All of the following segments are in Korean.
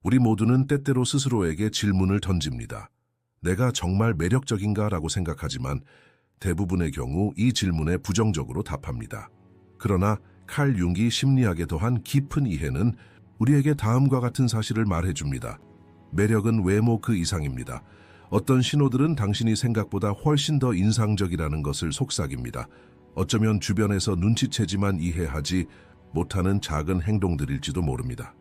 우리 모두는 때때로 스스로에게 질문을 던집니다. 내가 정말 매력적인가라고 생각하지만 대부분의 경우 이 질문에 부정적으로 답합니다. 그러나 칼 융이 심리학에 더한 깊은 이해는 우리에게 다음과 같은 사실을 말해줍니다. 매력은 외모 그 이상입니다. 어떤 신호들은 당신이 생각보다 훨씬 더 인상적이라는 것을 속삭입니다. 어쩌면 주변에서 눈치채지만 이해하지 못하는 작은 행동들일지도 모릅니다.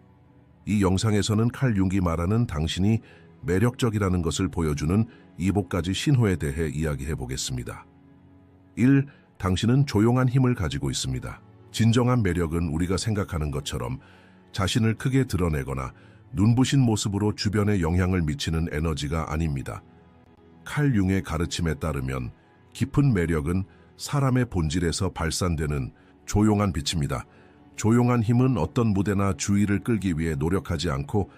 이 영상에서는 칼 융이 말하는 당신이 매력적이라는 것을 보여주는 7가지 신호에 대해 이야기해 보겠습니다. 1. 당신은 조용한 힘을 가지고 있습니다. 진정한 매력은 우리가 생각하는 것처럼 자신을 크게 드러내거나 눈부신 모습으로 주변에 영향을 미치는 에너지가 아닙니다. 칼 융의 가르침에 따르면 깊은 매력은 사람의 본질에서 발산되는 조용한 빛입니다. 조용한 힘은 어떤 무대나 주의를 끌기 위해 노력하지 않고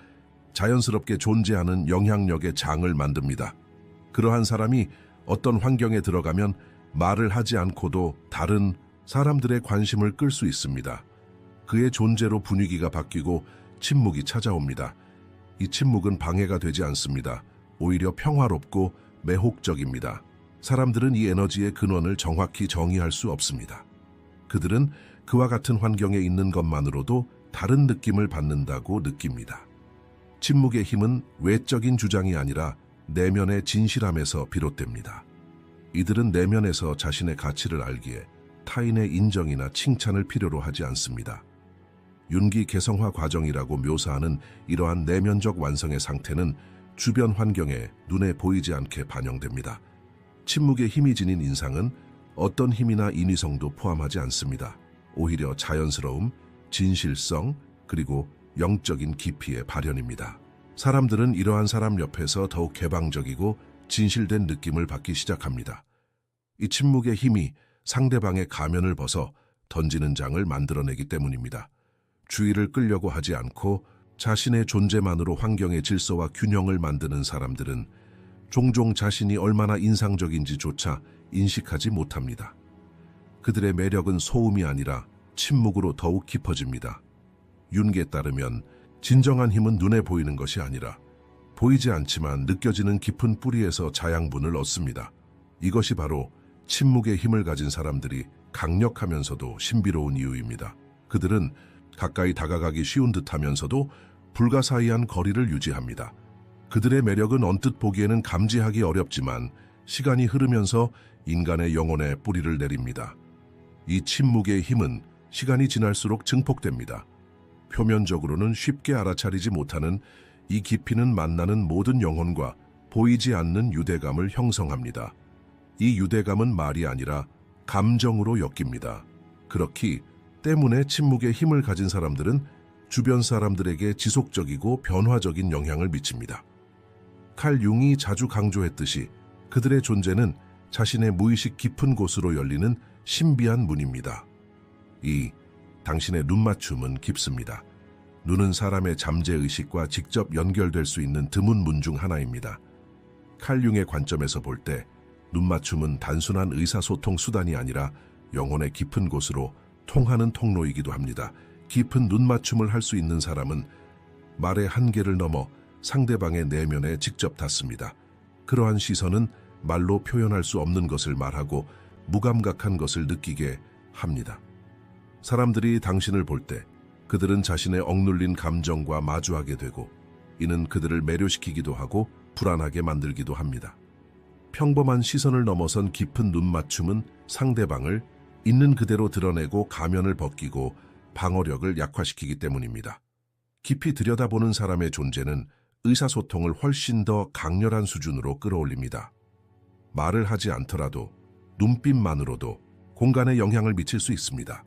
자연스럽게 존재하는 영향력의 장을 만듭니다. 그러한 사람이 어떤 환경에 들어가면 말을 하지 않고도 다른 사람들의 관심을 끌 수 있습니다. 그의 존재로 분위기가 바뀌고 침묵이 찾아옵니다. 이 침묵은 방해가 되지 않습니다. 오히려 평화롭고 매혹적입니다. 사람들은 이 에너지의 근원을 정확히 정의할 수 없습니다. 그들은 그와 같은 환경에 있는 것만으로도 다른 느낌을 받는다고 느낍니다. 침묵의 힘은 외적인 주장이 아니라 내면의 진실함에서 비롯됩니다. 이들은 내면에서 자신의 가치를 알기에 타인의 인정이나 칭찬을 필요로 하지 않습니다. 윤기 개성화 과정이라고 묘사하는 이러한 내면적 완성의 상태는 주변 환경에 눈에 보이지 않게 반영됩니다. 침묵의 힘이 지닌 인상은 어떤 힘이나 인위성도 포함하지 않습니다. 오히려 자연스러움, 진실성, 그리고 영적인 깊이의 발현입니다. 사람들은 이러한 사람 옆에서 더욱 개방적이고 진실된 느낌을 받기 시작합니다. 이 침묵의 힘이 상대방의 가면을 벗어 던지는 장을 만들어내기 때문입니다. 주의를 끌려고 하지 않고 자신의 존재만으로 환경의 질서와 균형을 만드는 사람들은 종종 자신이 얼마나 인상적인지조차 인식하지 못합니다. 그들의 매력은 소음이 아니라 침묵으로 더욱 깊어집니다. 윤기에 따르면 진정한 힘은 눈에 보이는 것이 아니라 보이지 않지만 느껴지는 깊은 뿌리에서 자양분을 얻습니다. 이것이 바로 침묵의 힘을 가진 사람들이 강력하면서도 신비로운 이유입니다. 그들은 가까이 다가가기 쉬운 듯하면서도 불가사의한 거리를 유지합니다. 그들의 매력은 언뜻 보기에는 감지하기 어렵지만 시간이 흐르면서 인간의 영혼에 뿌리를 내립니다. 이 침묵의 힘은 시간이 지날수록 증폭됩니다. 표면적으로는 쉽게 알아차리지 못하는 이 깊이는 만나는 모든 영혼과 보이지 않는 유대감을 형성합니다. 이 유대감은 말이 아니라 감정으로 엮입니다. 그렇기 때문에 침묵의 힘을 가진 사람들은 주변 사람들에게 지속적이고 변화적인 영향을 미칩니다. 칼 융이 자주 강조했듯이 그들의 존재는 자신의 무의식 깊은 곳으로 열리는 신비한 문입니다. 당신의 눈맞춤은 깊습니다. 눈은 사람의 잠재의식과 직접 연결될 수 있는 드문 문 중 하나입니다. 칼 융의 관점에서 볼 때 눈맞춤은 단순한 의사소통 수단이 아니라 영혼의 깊은 곳으로 통하는 통로이기도 합니다. 깊은 눈맞춤을 할 수 있는 사람은 말의 한계를 넘어 상대방의 내면에 직접 닿습니다. 그러한 시선은 말로 표현할 수 없는 것을 말하고 무감각한 것을 느끼게 합니다. 사람들이 당신을 볼 때 그들은 자신의 억눌린 감정과 마주하게 되고 이는 그들을 매료시키기도 하고 불안하게 만들기도 합니다. 평범한 시선을 넘어선 깊은 눈맞춤은 상대방을 있는 그대로 드러내고 가면을 벗기고 방어력을 약화시키기 때문입니다. 깊이 들여다보는 사람의 존재는 의사소통을 훨씬 더 강렬한 수준으로 끌어올립니다. 말을 하지 않더라도 눈빛만으로도 공간에 영향을 미칠 수 있습니다.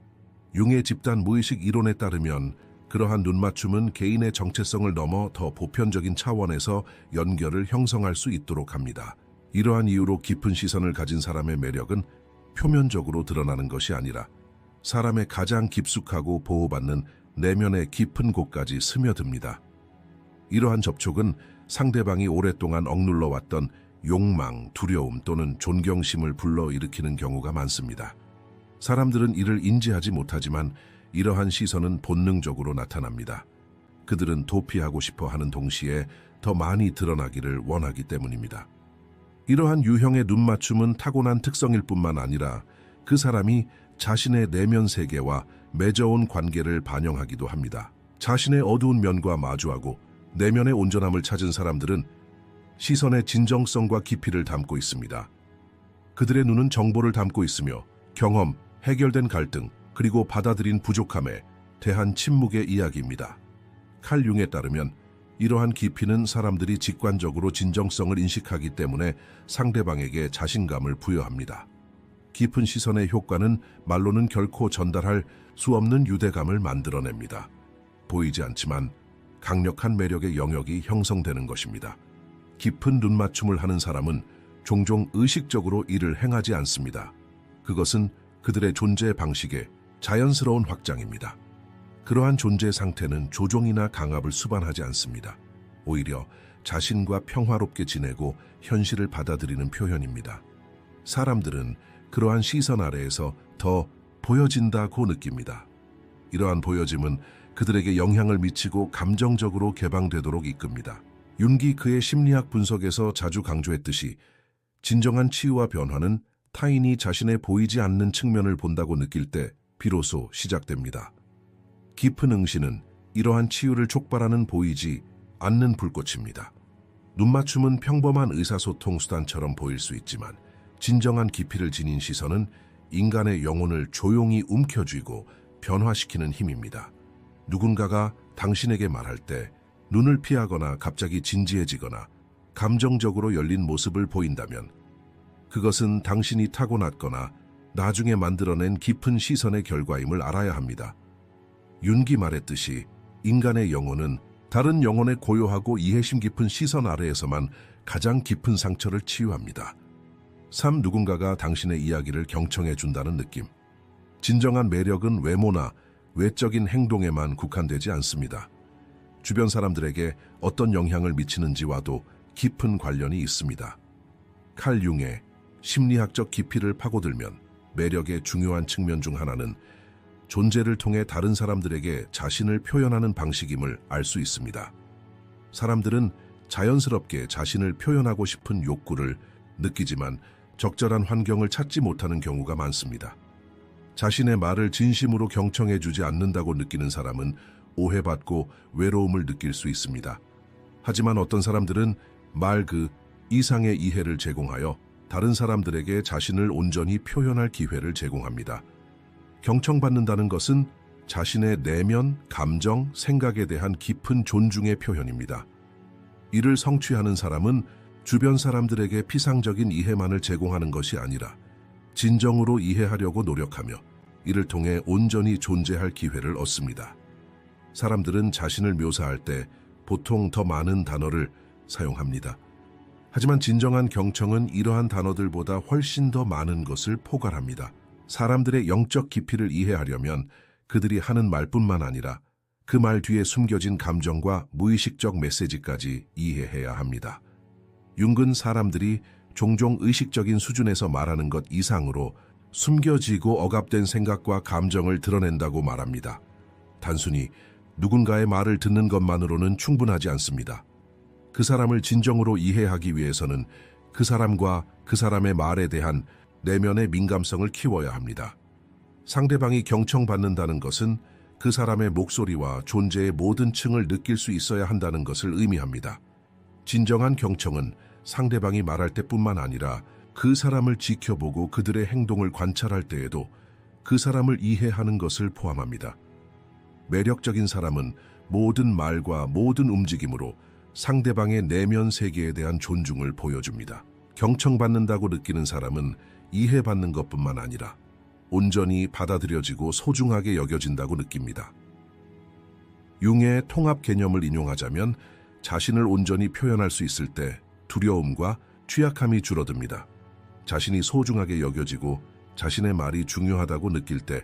융의 집단 무의식 이론에 따르면 그러한 눈맞춤은 개인의 정체성을 넘어 더 보편적인 차원에서 연결을 형성할 수 있도록 합니다. 이러한 이유로 깊은 시선을 가진 사람의 매력은 표면적으로 드러나는 것이 아니라 사람의 가장 깊숙하고 보호받는 내면의 깊은 곳까지 스며듭니다. 이러한 접촉은 상대방이 오랫동안 억눌러 왔던 욕망, 두려움 또는 존경심을 불러일으키는 경우가 많습니다. 사람들은 이를 인지하지 못하지만 이러한 시선은 본능적으로 나타납니다. 그들은 도피하고 싶어 하는 동시에 더 많이 드러나기를 원하기 때문입니다. 이러한 유형의 눈맞춤은 타고난 특성일 뿐만 아니라 그 사람이 자신의 내면 세계와 맺어온 관계를 반영하기도 합니다. 자신의 어두운 면과 마주하고 내면의 온전함을 찾은 사람들은 시선의 진정성과 깊이를 담고 있습니다. 그들의 눈은 정보를 담고 있으며 경험, 해결된 갈등, 그리고 받아들인 부족함에 대한 침묵의 이야기입니다. 칼 융에 따르면 이러한 깊이는 사람들이 직관적으로 진정성을 인식하기 때문에 상대방에게 자신감을 부여합니다. 깊은 시선의 효과는 말로는 결코 전달할 수 없는 유대감을 만들어냅니다. 보이지 않지만 강력한 매력의 영역이 형성되는 것입니다. 깊은 눈맞춤을 하는 사람은 종종 의식적으로 이를 행하지 않습니다. 그것은 그들의 존재 방식의 자연스러운 확장입니다. 그러한 존재 상태는 조종이나 강압을 수반하지 않습니다. 오히려 자신과 평화롭게 지내고 현실을 받아들이는 표현입니다. 사람들은 그러한 시선 아래에서 더 보여진다고 느낍니다. 이러한 보여짐은 그들에게 영향을 미치고 감정적으로 개방되도록 이끕니다. 융기 그의 심리학 분석에서 자주 강조했듯이 진정한 치유와 변화는 타인이 자신의 보이지 않는 측면을 본다고 느낄 때 비로소 시작됩니다. 깊은 응시는 이러한 치유를 촉발하는 보이지 않는 불꽃입니다. 눈맞춤은 평범한 의사소통 수단처럼 보일 수 있지만 진정한 깊이를 지닌 시선은 인간의 영혼을 조용히 움켜쥐고 변화시키는 힘입니다. 누군가가 당신에게 말할 때 눈을 피하거나 갑자기 진지해지거나 감정적으로 열린 모습을 보인다면 그것은 당신이 타고났거나 나중에 만들어낸 깊은 시선의 결과임을 알아야 합니다. 윤기 말했듯이 인간의 영혼은 다른 영혼의 고요하고 이해심 깊은 시선 아래에서만 가장 깊은 상처를 치유합니다. 3. 누군가가 당신의 이야기를 경청해 준다는 느낌. 진정한 매력은 외모나 외적인 행동에만 국한되지 않습니다. 주변 사람들에게 어떤 영향을 미치는지와도 깊은 관련이 있습니다. 칼 융의 심리학적 깊이를 파고들면 매력의 중요한 측면 중 하나는 존재를 통해 다른 사람들에게 자신을 표현하는 방식임을 알 수 있습니다. 사람들은 자연스럽게 자신을 표현하고 싶은 욕구를 느끼지만 적절한 환경을 찾지 못하는 경우가 많습니다. 자신의 말을 진심으로 경청해주지 않는다고 느끼는 사람은 오해받고 외로움을 느낄 수 있습니다. 하지만 어떤 사람들은 말 그 이상의 이해를 제공하여 다른 사람들에게 자신을 온전히 표현할 기회를 제공합니다. 경청받는다는 것은 자신의 내면, 감정, 생각에 대한 깊은 존중의 표현입니다. 이를 성취하는 사람은 주변 사람들에게 피상적인 이해만을 제공하는 것이 아니라 진정으로 이해하려고 노력하며 이를 통해 온전히 존재할 기회를 얻습니다. 사람들은 자신을 묘사할 때 보통 더 많은 단어를 사용합니다. 하지만 진정한 경청은 이러한 단어들보다 훨씬 더 많은 것을 포괄합니다. 사람들의 영적 깊이를 이해하려면 그들이 하는 말뿐만 아니라 그 말 뒤에 숨겨진 감정과 무의식적 메시지까지 이해해야 합니다. 융은 사람들이 종종 의식적인 수준에서 말하는 것 이상으로 숨겨지고 억압된 생각과 감정을 드러낸다고 말합니다. 단순히 누군가의 말을 듣는 것만으로는 충분하지 않습니다. 그 사람을 진정으로 이해하기 위해서는 그 사람과 그 사람의 말에 대한 내면의 민감성을 키워야 합니다. 상대방이 경청받는다는 것은 그 사람의 목소리와 존재의 모든 층을 느낄 수 있어야 한다는 것을 의미합니다. 진정한 경청은 상대방이 말할 때뿐만 아니라 그 사람을 지켜보고 그들의 행동을 관찰할 때에도 그 사람을 이해하는 것을 포함합니다. 매력적인 사람은 모든 말과 모든 움직임으로 상대방의 내면 세계에 대한 존중을 보여줍니다. 경청받는다고 느끼는 사람은 이해받는 것뿐만 아니라 온전히 받아들여지고 소중하게 여겨진다고 느낍니다. 융의 통합 개념을 인용하자면 자신을 온전히 표현할 수 있을 때 두려움과 취약함이 줄어듭니다. 자신이 소중하게 여겨지고 자신의 말이 중요하다고 느낄 때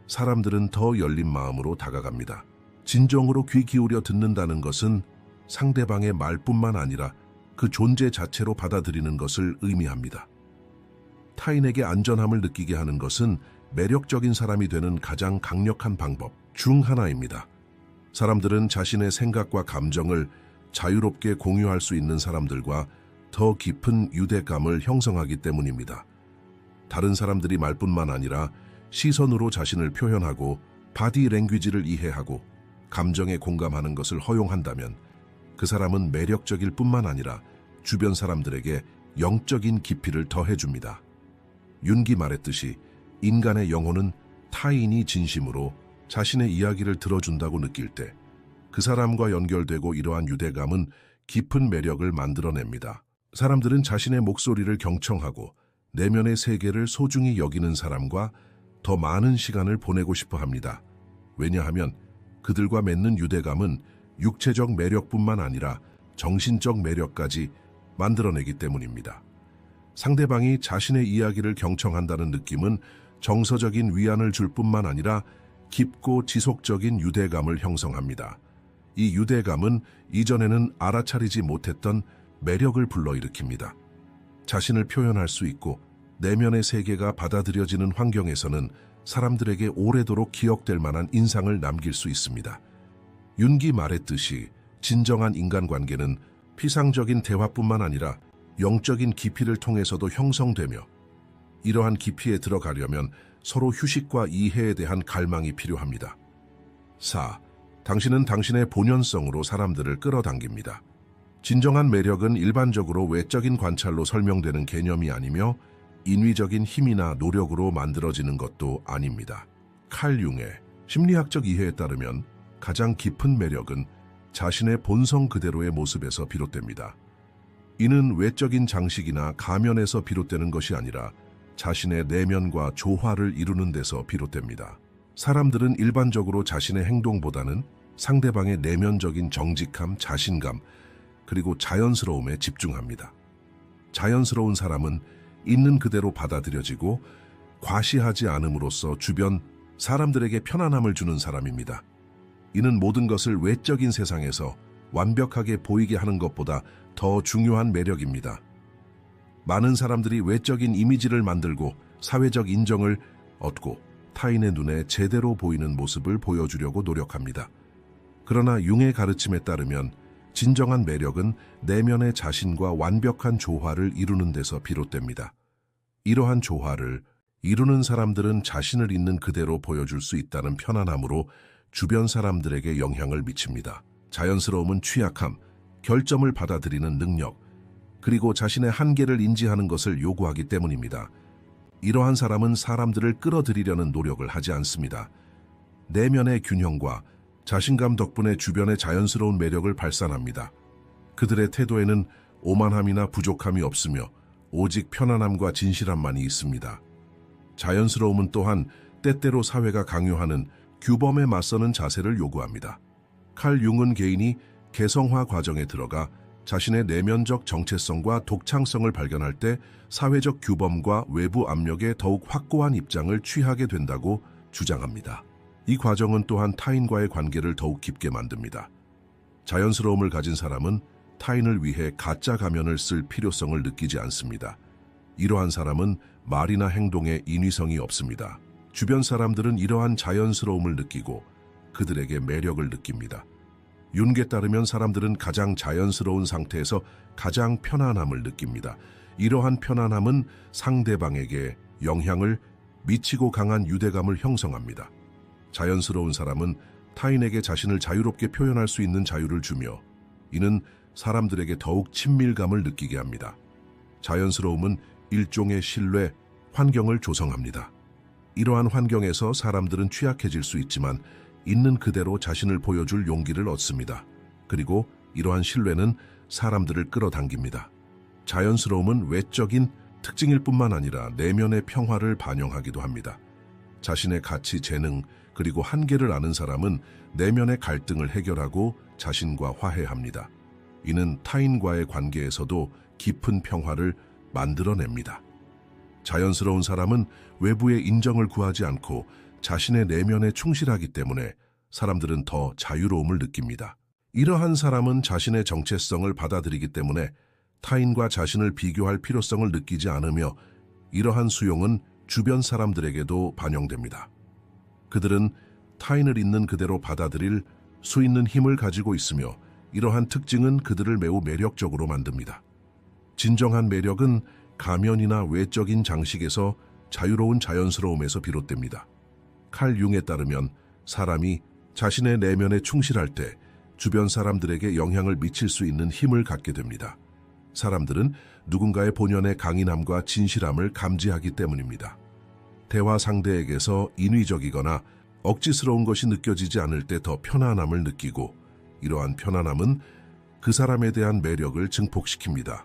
사람들은 더 열린 마음으로 다가갑니다. 진정으로 귀 기울여 듣는다는 것은 상대방의 말뿐만 아니라 그 존재 자체로 받아들이는 것을 의미합니다. 타인에게 안전함을 느끼게 하는 것은 매력적인 사람이 되는 가장 강력한 방법 중 하나입니다. 사람들은 자신의 생각과 감정을 자유롭게 공유할 수 있는 사람들과 더 깊은 유대감을 형성하기 때문입니다. 다른 사람들이 말뿐만 아니라 시선으로 자신을 표현하고 바디 랭귀지를 이해하고 감정에 공감하는 것을 허용한다면 그 사람은 매력적일 뿐만 아니라 주변 사람들에게 영적인 깊이를 더해줍니다. 윤기 말했듯이 인간의 영혼은 타인이 진심으로 자신의 이야기를 들어준다고 느낄 때 그 사람과 연결되고 이러한 유대감은 깊은 매력을 만들어냅니다. 사람들은 자신의 목소리를 경청하고 내면의 세계를 소중히 여기는 사람과 더 많은 시간을 보내고 싶어 합니다. 왜냐하면 그들과 맺는 유대감은 육체적 매력뿐만 아니라 정신적 매력까지 만들어내기 때문입니다. 상대방이 자신의 이야기를 경청한다는 느낌은 정서적인 위안을 줄 뿐만 아니라 깊고 지속적인 유대감을 형성합니다. 이 유대감은 이전에는 알아차리지 못했던 매력을 불러일으킵니다. 자신을 표현할 수 있고 내면의 세계가 받아들여지는 환경에서는 사람들에게 오래도록 기억될 만한 인상을 남길 수 있습니다. 윤기 말했듯이 진정한 인간관계는 피상적인 대화뿐만 아니라 영적인 깊이를 통해서도 형성되며 이러한 깊이에 들어가려면 서로 휴식과 이해에 대한 갈망이 필요합니다. 4. 당신은 당신의 본연성으로 사람들을 끌어당깁니다. 진정한 매력은 일반적으로 외적인 관찰로 설명되는 개념이 아니며 인위적인 힘이나 노력으로 만들어지는 것도 아닙니다. 칼 융의 심리학적 이해에 따르면 가장 깊은 매력은 자신의 본성 그대로의 모습에서 비롯됩니다. 이는 외적인 장식이나 가면에서 비롯되는 것이 아니라 자신의 내면과 조화를 이루는 데서 비롯됩니다. 사람들은 일반적으로 자신의 행동보다는 상대방의 내면적인 정직함, 자신감, 그리고 자연스러움에 집중합니다. 자연스러운 사람은 있는 그대로 받아들여지고 과시하지 않음으로써 주변 사람들에게 편안함을 주는 사람입니다. 이는 모든 것을 외적인 세상에서 완벽하게 보이게 하는 것보다 더 중요한 매력입니다. 많은 사람들이 외적인 이미지를 만들고 사회적 인정을 얻고 타인의 눈에 제대로 보이는 모습을 보여주려고 노력합니다. 그러나 융의 가르침에 따르면 진정한 매력은 내면의 자신과 완벽한 조화를 이루는 데서 비롯됩니다. 이러한 조화를 이루는 사람들은 자신을 있는 그대로 보여줄 수 있다는 편안함으로 주변 사람들에게 영향을 미칩니다. 자연스러움은 취약함, 결점을 받아들이는 능력, 그리고 자신의 한계를 인지하는 것을 요구하기 때문입니다. 이러한 사람은 사람들을 끌어들이려는 노력을 하지 않습니다. 내면의 균형과 자신감 덕분에 주변의 자연스러운 매력을 발산합니다. 그들의 태도에는 오만함이나 부족함이 없으며 오직 편안함과 진실함만이 있습니다. 자연스러움은 또한 때때로 사회가 강요하는 규범에 맞서는 자세를 요구합니다. 칼 융은 개인이 개성화 과정에 들어가 자신의 내면적 정체성과 독창성을 발견할 때 사회적 규범과 외부 압력에 더욱 확고한 입장을 취하게 된다고 주장합니다. 이 과정은 또한 타인과의 관계를 더욱 깊게 만듭니다. 자연스러움을 가진 사람은 타인을 위해 가짜 가면을 쓸 필요성을 느끼지 않습니다. 이러한 사람은 말이나 행동에 인위성이 없습니다. 주변 사람들은 이러한 자연스러움을 느끼고 그들에게 매력을 느낍니다. 윤게 따르면 사람들은 가장 자연스러운 상태에서 가장 편안함을 느낍니다. 이러한 편안함은 상대방에게 영향을 미치고 강한 유대감을 형성합니다. 자연스러운 사람은 타인에게 자신을 자유롭게 표현할 수 있는 자유를 주며 이는 사람들에게 더욱 친밀감을 느끼게 합니다. 자연스러움은 일종의 신뢰, 환경을 조성합니다. 이러한 환경에서 사람들은 취약해질 수 있지만 있는 그대로 자신을 보여줄 용기를 얻습니다. 그리고 이러한 신뢰는 사람들을 끌어당깁니다. 자연스러움은 외적인 특징일 뿐만 아니라 내면의 평화를 반영하기도 합니다. 자신의 가치, 재능, 그리고 한계를 아는 사람은 내면의 갈등을 해결하고 자신과 화해합니다. 이는 타인과의 관계에서도 깊은 평화를 만들어냅니다. 자연스러운 사람은 외부의 인정을 구하지 않고 자신의 내면에 충실하기 때문에 사람들은 더 자유로움을 느낍니다. 이러한 사람은 자신의 정체성을 받아들이기 때문에 타인과 자신을 비교할 필요성을 느끼지 않으며 이러한 수용은 주변 사람들에게도 반영됩니다. 그들은 타인을 있는 그대로 받아들일 수 있는 힘을 가지고 있으며 이러한 특징은 그들을 매우 매력적으로 만듭니다. 진정한 매력은 가면이나 외적인 장식에서 자유로운 자연스러움에서 비롯됩니다. 칼 융에 따르면 사람이 자신의 내면에 충실할 때 주변 사람들에게 영향을 미칠 수 있는 힘을 갖게 됩니다. 사람들은 누군가의 본연의 강인함과 진실함을 감지하기 때문입니다. 대화 상대에게서 인위적이거나 억지스러운 것이 느껴지지 않을 때 더 편안함을 느끼고, 이러한 편안함은 그 사람에 대한 매력을 증폭시킵니다.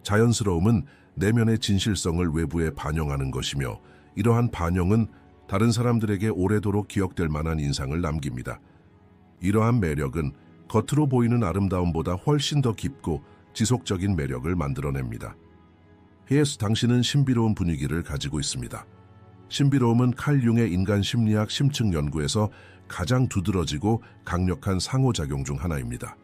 자연스러움은 내면의 진실성을 외부에 반영하는 것이며, 이러한 반영은 다른 사람들에게 오래도록 기억될 만한 인상을 남깁니다. 이러한 매력은 겉으로 보이는 아름다움보다 훨씬 더 깊고 지속적인 매력을 만들어냅니다. 헤예스, 당신은 신비로운 분위기를 가지고 있습니다. 신비로움은 칼 융의 인간 심리학 심층 연구에서 가장 두드러지고 강력한 상호작용 중 하나입니다.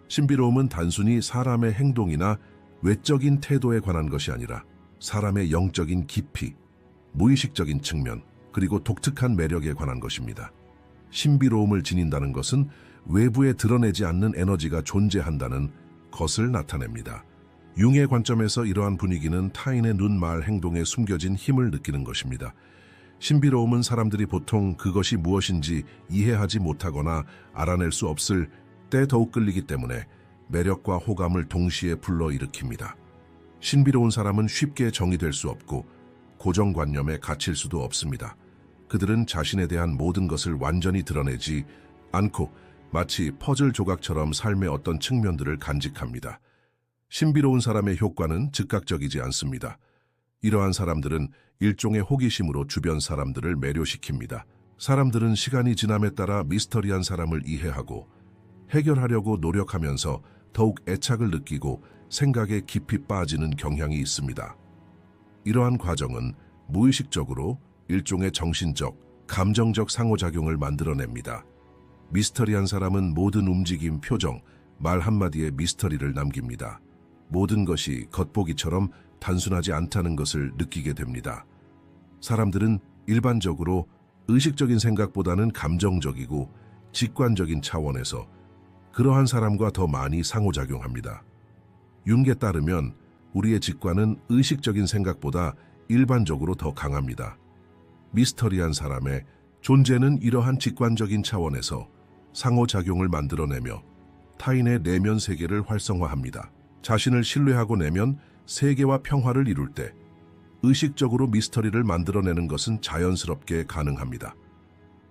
신비로움은 단순히 사람의 행동이나 외적인 태도에 관한 것이 아니라 사람의 영적인 깊이, 무의식적인 측면, 그리고 독특한 매력에 관한 것입니다. 신비로움을 지닌다는 것은 외부에 드러내지 않는 에너지가 존재한다는 것을 나타냅니다. 융의 관점에서 이러한 분위기는 타인의 눈, 말, 행동에 숨겨진 힘을 느끼는 것입니다. 신비로움은 사람들이 보통 그것이 무엇인지 이해하지 못하거나 알아낼 수 없을 때 더욱 끌리기 때문에 매력과 호감을 동시에 불러일으킵니다. 신비로운 사람은 쉽게 정의될 수 없고 고정관념에 갇힐 수도 없습니다. 그들은 자신에 대한 모든 것을 완전히 드러내지 않고 마치 퍼즐 조각처럼 삶의 어떤 측면들을 간직합니다. 신비로운 사람의 효과는 즉각적이지 않습니다. 이러한 사람들은 일종의 호기심으로 주변 사람들을 매료시킵니다. 사람들은 시간이 지남에 따라 미스터리한 사람을 이해하고 해결하려고 노력하면서 더욱 애착을 느끼고 생각에 깊이 빠지는 경향이 있습니다. 이러한 과정은 무의식적으로 일종의 정신적, 감정적 상호작용을 만들어냅니다. 미스터리한 사람은 모든 움직임, 표정, 말 한마디에 미스터리를 남깁니다. 모든 것이 겉보기처럼 단순하지 않다는 것을 느끼게 됩니다. 사람들은 일반적으로 의식적인 생각보다는 감정적이고 직관적인 차원에서 그러한 사람과 더 많이 상호작용합니다. 융에 따르면 우리의 직관은 의식적인 생각보다 일반적으로 더 강합니다. 미스터리한 사람의 존재는 이러한 직관적인 차원에서 상호작용을 만들어내며 타인의 내면 세계를 활성화합니다. 자신을 신뢰하고 내면 세계와 평화를 이룰 때 의식적으로 미스터리를 만들어내는 것은 자연스럽게 가능합니다.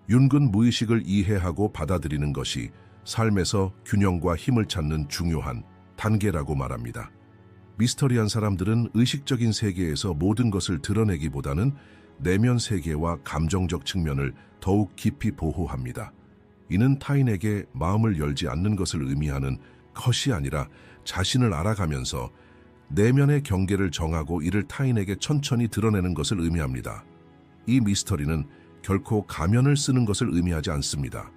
융은 무의식을 이해하고 받아들이는 것이 삶에서 균형과 힘을 찾는 중요한 단계라고 말합니다. 미스터리한 사람들은 의식적인 세계에서 모든 것을 드러내기보다는 내면 세계와 감정적 측면을 더욱 깊이 보호합니다. 이는 타인에게 마음을 열지 않는 것을 의미하는 것이 아니라 자신을 알아가면서 내면의 경계를 정하고 이를 타인에게 천천히 드러내는 것을 의미합니다. 이 미스터리는 결코 가면을 쓰는 것을 의미하지 않습니다.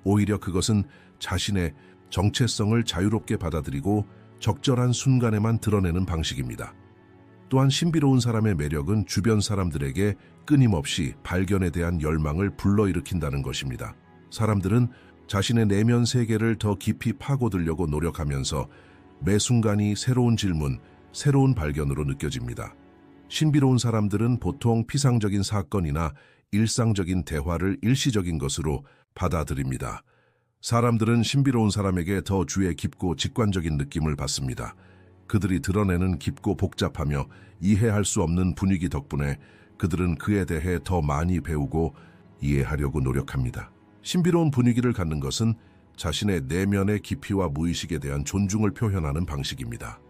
오히려 그것은 자신의 정체성을 자유롭게 받아들이고 적절한 순간에만 드러내는 방식입니다. 또한 신비로운 사람의 매력은 주변 사람들에게 끊임없이 발견에 대한 열망을 불러일으킨다는 것입니다. 사람들은 자신의 내면 세계를 더 깊이 파고들려고 노력하면서 매 순간이 새로운 질문, 새로운 발견으로 느껴집니다. 신비로운 사람들은 보통 피상적인 사건이나 일상적인 대화를 일시적인 것으로 받아들입니다. 사람들은 신비로운 사람에게 더 주의 깊고 직관적인 느낌을 받습니다. 그들이 드러내는 깊고 복잡하며 이해할 수 없는 분위기 덕분에 그들은 그에 대해 더 많이 배우고 이해하려고 노력합니다. 신비로운 분위기를 갖는 것은 자신의 내면의 깊이와 무의식에 대한 존중을 표현하는 방식입니다.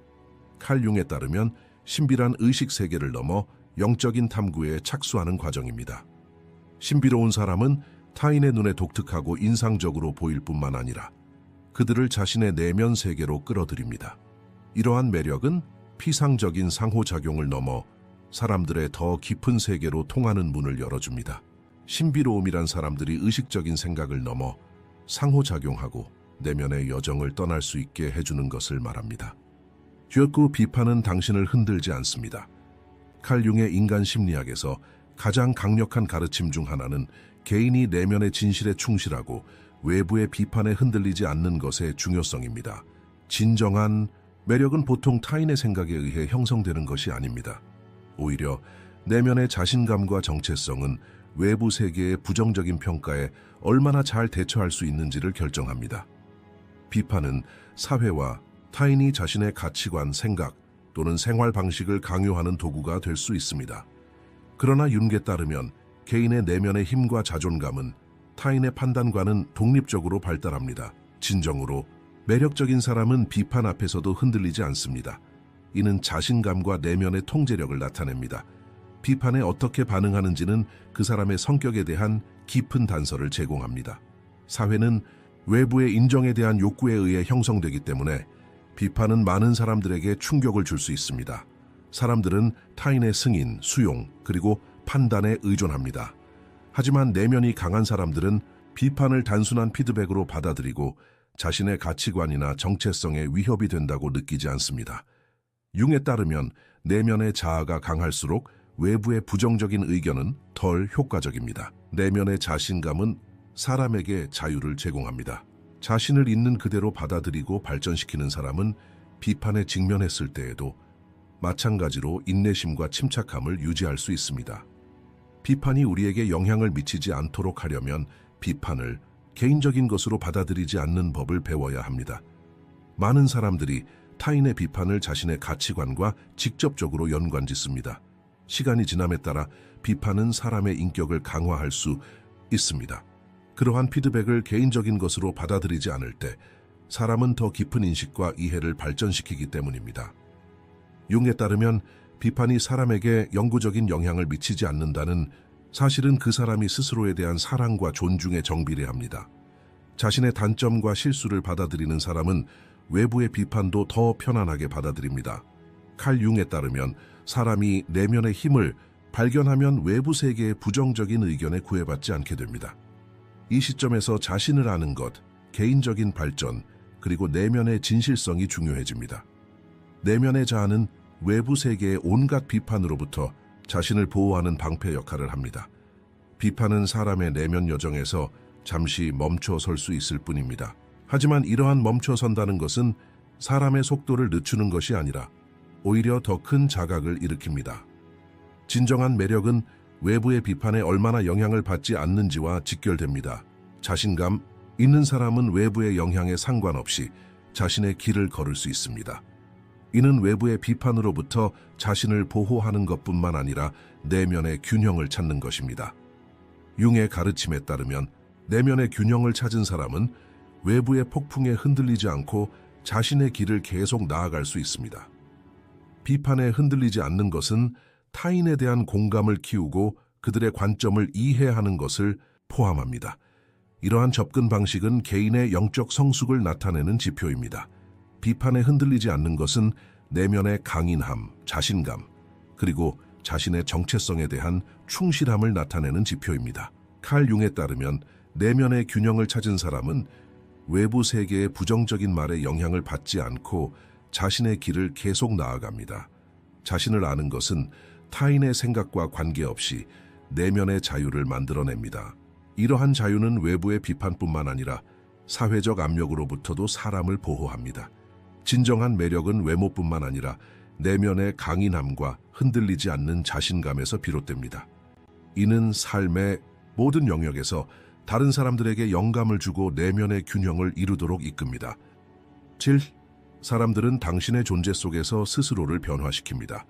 칼 융에 따르면 신비란 의식 세계를 넘어 영적인 탐구에 착수하는 과정입니다. 신비로운 사람은 타인의 눈에 독특하고 인상적으로 보일 뿐만 아니라 그들을 자신의 내면 세계로 끌어들입니다. 이러한 매력은 피상적인 상호작용을 넘어 사람들의 더 깊은 세계로 통하는 문을 열어줍니다. 신비로움이란 사람들이 의식적인 생각을 넘어 상호작용하고 내면의 여정을 떠날 수 있게 해주는 것을 말합니다. 듀어크 비판은 당신을 흔들지 않습니다. 칼 융의 인간 심리학에서 가장 강력한 가르침 중 하나는 개인이 내면의 진실에 충실하고 외부의 비판에 흔들리지 않는 것의 중요성입니다. 진정한 매력은 보통 타인의 생각에 의해 형성되는 것이 아닙니다. 오히려 내면의 자신감과 정체성은 외부 세계의 부정적인 평가에 얼마나 잘 대처할 수 있는지를 결정합니다. 비판은 사회와 타인이 자신의 가치관, 생각 또는 생활 방식을 강요하는 도구가 될 수 있습니다. 그러나 융에 따르면 개인의 내면의 힘과 자존감은 타인의 판단과는 독립적으로 발달합니다. 진정으로 매력적인 사람은 비판 앞에서도 흔들리지 않습니다. 이는 자신감과 내면의 통제력을 나타냅니다. 비판에 어떻게 반응하는지는 그 사람의 성격에 대한 깊은 단서를 제공합니다. 사회는 외부의 인정에 대한 욕구에 의해 형성되기 때문에 비판은 많은 사람들에게 충격을 줄 수 있습니다. 사람들은 타인의 승인, 수용, 그리고 판단에 의존합니다. 하지만 내면이 강한 사람들은 비판을 단순한 피드백으로 받아들이고 자신의 가치관이나 정체성에 위협이 된다고 느끼지 않습니다. 융에 따르면 내면의 자아가 강할수록 외부의 부정적인 의견은 덜 효과적입니다. 내면의 자신감은 사람에게 자유를 제공합니다. 자신을 있는 그대로 받아들이고 발전시키는 사람은 비판에 직면했을 때에도 마찬가지로 인내심과 침착함을 유지할 수 있습니다. 비판이 우리에게 영향을 미치지 않도록 하려면 비판을 개인적인 것으로 받아들이지 않는 법을 배워야 합니다. 많은 사람들이 타인의 비판을 자신의 가치관과 직접적으로 연관짓습니다. 시간이 지남에 따라 비판은 사람의 인격을 강화할 수 있습니다. 그러한 피드백을 개인적인 것으로 받아들이지 않을 때 사람은 더 깊은 인식과 이해를 발전시키기 때문입니다. 융에 따르면 비판이 사람에게 영구적인 영향을 미치지 않는다는 사실은 그 사람이 스스로에 대한 사랑과 존중에 정비례합니다. 자신의 단점과 실수를 받아들이는 사람은 외부의 비판도 더 편안하게 받아들입니다. 칼 융에 따르면 사람이 내면의 힘을 발견하면 외부 세계의 부정적인 의견에 구애받지 않게 됩니다. 이 시점에서 자신을 아는 것, 개인적인 발전, 그리고 내면의 진실성이 중요해집니다. 내면의 자아는 외부 세계의 온갖 비판으로부터 자신을 보호하는 방패 역할을 합니다. 비판은 사람의 내면 여정에서 잠시 멈춰 설 수 있을 뿐입니다. 하지만 이러한 멈춰 선다는 것은 사람의 속도를 늦추는 것이 아니라 오히려 더 큰 자각을 일으킵니다. 진정한 매력은 외부의 비판에 얼마나 영향을 받지 않는지와 직결됩니다. 자신감 있는 사람은 외부의 영향에 상관없이 자신의 길을 걸을 수 있습니다. 이는 외부의 비판으로부터 자신을 보호하는 것뿐만 아니라 내면의 균형을 찾는 것입니다. 융의 가르침에 따르면 내면의 균형을 찾은 사람은 외부의 폭풍에 흔들리지 않고 자신의 길을 계속 나아갈 수 있습니다. 비판에 흔들리지 않는 것은 타인에 대한 공감을 키우고 그들의 관점을 이해하는 것을 포함합니다. 이러한 접근 방식은 개인의 영적 성숙을 나타내는 지표입니다. 비판에 흔들리지 않는 것은 내면의 강인함, 자신감, 그리고 자신의 정체성에 대한 충실함을 나타내는 지표입니다. 칼 융에 따르면 내면의 균형을 찾은 사람은 외부 세계의 부정적인 말에 영향을 받지 않고 자신의 길을 계속 나아갑니다. 자신을 아는 것은 타인의 생각과 관계없이 내면의 자유를 만들어냅니다. 이러한 자유는 외부의 비판뿐만 아니라 사회적 압력으로부터도 사람을 보호합니다. 진정한 매력은 외모뿐만 아니라 내면의 강인함과 흔들리지 않는 자신감에서 비롯됩니다. 이는 삶의 모든 영역에서 다른 사람들에게 영감을 주고 내면의 균형을 이루도록 이끕니다. 7. 사람들은 당신의 존재 속에서 스스로를 변화시킵니다.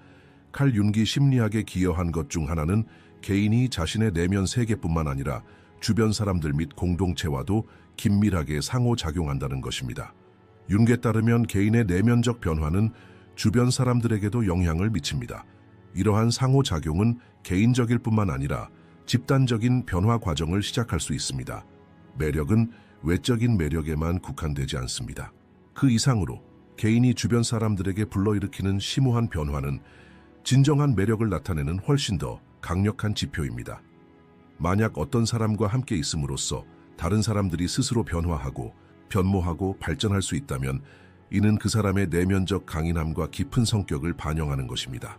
칼 융이 심리학에 기여한 것 중 하나는 개인이 자신의 내면 세계뿐만 아니라 주변 사람들 및 공동체와도 긴밀하게 상호작용한다는 것입니다. 융에 따르면 개인의 내면적 변화는 주변 사람들에게도 영향을 미칩니다. 이러한 상호작용은 개인적일 뿐만 아니라 집단적인 변화 과정을 시작할 수 있습니다. 매력은 외적인 매력에만 국한되지 않습니다. 그 이상으로 개인이 주변 사람들에게 불러일으키는 심오한 변화는 진정한 매력을 나타내는 훨씬 더 강력한 지표입니다. 만약 어떤 사람과 함께 있음으로써 다른 사람들이 스스로 변화하고 변모하고 발전할 수 있다면 이는 그 사람의 내면적 강인함과 깊은 성격을 반영하는 것입니다.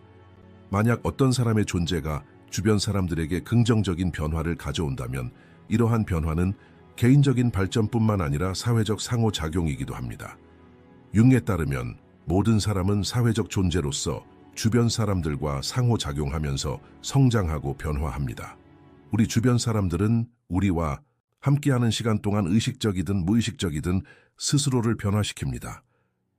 만약 어떤 사람의 존재가 주변 사람들에게 긍정적인 변화를 가져온다면 이러한 변화는 개인적인 발전뿐만 아니라 사회적 상호작용이기도 합니다. 융에 따르면 모든 사람은 사회적 존재로서 주변 사람들과 상호작용하면서 성장하고 변화합니다. 우리 주변 사람들은 우리와 함께하는 시간 동안 의식적이든 무의식적이든 스스로를 변화시킵니다.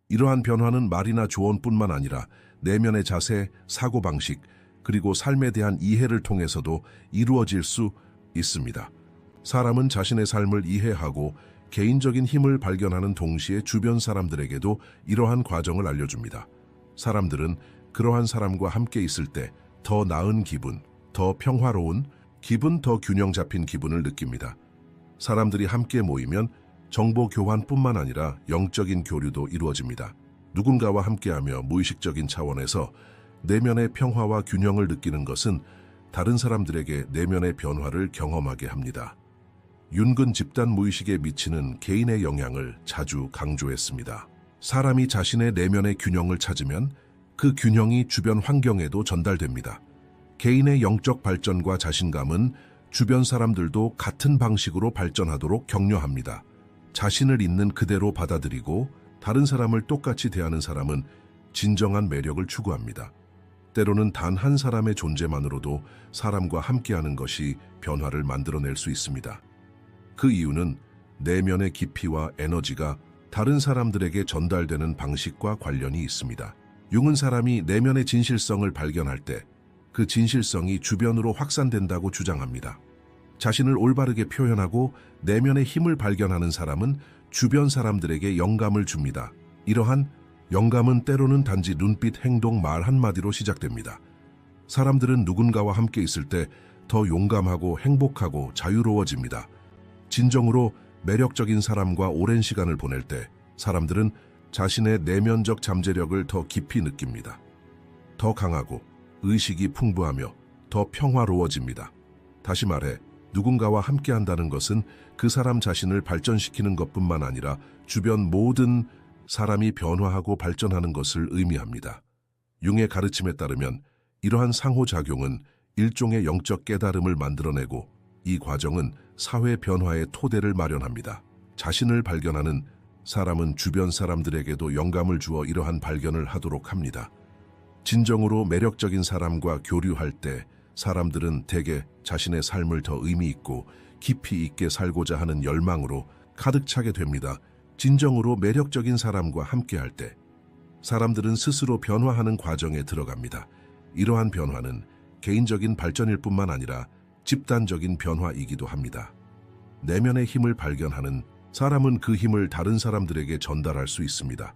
이러한 변화는 말이나 조언뿐만 아니라 내면의 자세, 사고방식, 그리고 삶에 대한 이해를 통해서도 이루어질 수 있습니다. 사람은 자신의 삶을 이해하고 개인적인 힘을 발견하는 동시에 주변 사람들에게도 이러한 과정을 알려줍니다. 사람들은 그러한 사람과 함께 있을 때 더 나은 기분, 더 평화로운 기분, 더 균형 잡힌 기분을 느낍니다. 사람들이 함께 모이면 정보 교환뿐만 아니라 영적인 교류도 이루어집니다. 누군가와 함께하며 무의식적인 차원에서 내면의 평화와 균형을 느끼는 것은 다른 사람들에게 내면의 변화를 경험하게 합니다. 윤근 집단 무의식에 미치는 개인의 영향을 자주 강조했습니다. 사람이 자신의 내면의 균형을 찾으면 그 균형이 주변 환경에도 전달됩니다. 개인의 영적 발전과 자신감은 주변 사람들도 같은 방식으로 발전하도록 격려합니다. 자신을 있는 그대로 받아들이고 다른 사람을 똑같이 대하는 사람은 진정한 매력을 추구합니다. 때로는 단 한 사람의 존재만으로도 사람과 함께하는 것이 변화를 만들어낼 수 있습니다. 그 이유는 내면의 깊이와 에너지가 다른 사람들에게 전달되는 방식과 관련이 있습니다. 융은 사람이 내면의 진실성을 발견할 때 그 진실성이 주변으로 확산된다고 주장합니다. 자신을 올바르게 표현하고 내면의 힘을 발견하는 사람은 주변 사람들에게 영감을 줍니다. 이러한 영감은 때로는 단지 눈빛, 행동, 말 한마디로 시작됩니다. 사람들은 누군가와 함께 있을 때 더 용감하고 행복하고 자유로워집니다. 진정으로 매력적인 사람과 오랜 시간을 보낼 때 사람들은 자신의 내면적 잠재력을 더 깊이 느낍니다. 더 강하고 의식이 풍부하며 더 평화로워집니다. 다시 말해 누군가와 함께한다는 것은 그 사람 자신을 발전시키는 것뿐만 아니라 주변 모든 사람이 변화하고 발전하는 것을 의미합니다. 융의 가르침에 따르면 이러한 상호작용은 일종의 영적 깨달음을 만들어내고 이 과정은 사회 변화의 토대를 마련합니다. 자신을 발견하는 사람은 주변 사람들에게도 영감을 주어 이러한 발견을 하도록 합니다. 진정으로 매력적인 사람과 교류할 때 사람들은 대개 자신의 삶을 더 의미 있고 깊이 있게 살고자 하는 열망으로 가득 차게 됩니다. 진정으로 매력적인 사람과 함께할 때 사람들은 스스로 변화하는 과정에 들어갑니다. 이러한 변화는 개인적인 발전일 뿐만 아니라 집단적인 변화이기도 합니다. 내면의 힘을 발견하는 사람은 그 힘을 다른 사람들에게 전달할 수 있습니다.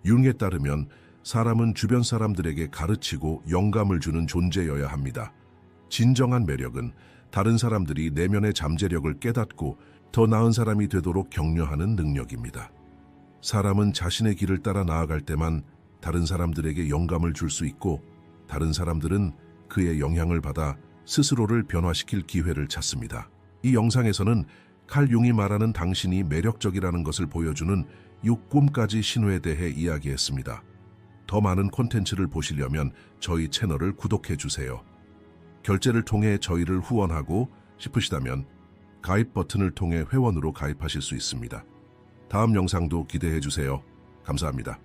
융에 따르면 사람은 주변 사람들에게 가르치고 영감을 주는 존재여야 합니다. 진정한 매력은 다른 사람들이 내면의 잠재력을 깨닫고 더 나은 사람이 되도록 격려하는 능력입니다. 사람은 자신의 길을 따라 나아갈 때만 다른 사람들에게 영감을 줄 수 있고 다른 사람들은 그의 영향을 받아 스스로를 변화시킬 기회를 찾습니다. 이 영상에서는 칼 융이 말하는 당신이 매력적이라는 것을 보여주는 6가지 신호에 대해 이야기했습니다. 더 많은 콘텐츠를 보시려면 저희 채널을 구독해 주세요. 결제를 통해 저희를 후원하고 싶으시다면 가입 버튼을 통해 회원으로 가입하실 수 있습니다. 다음 영상도 기대해 주세요. 감사합니다.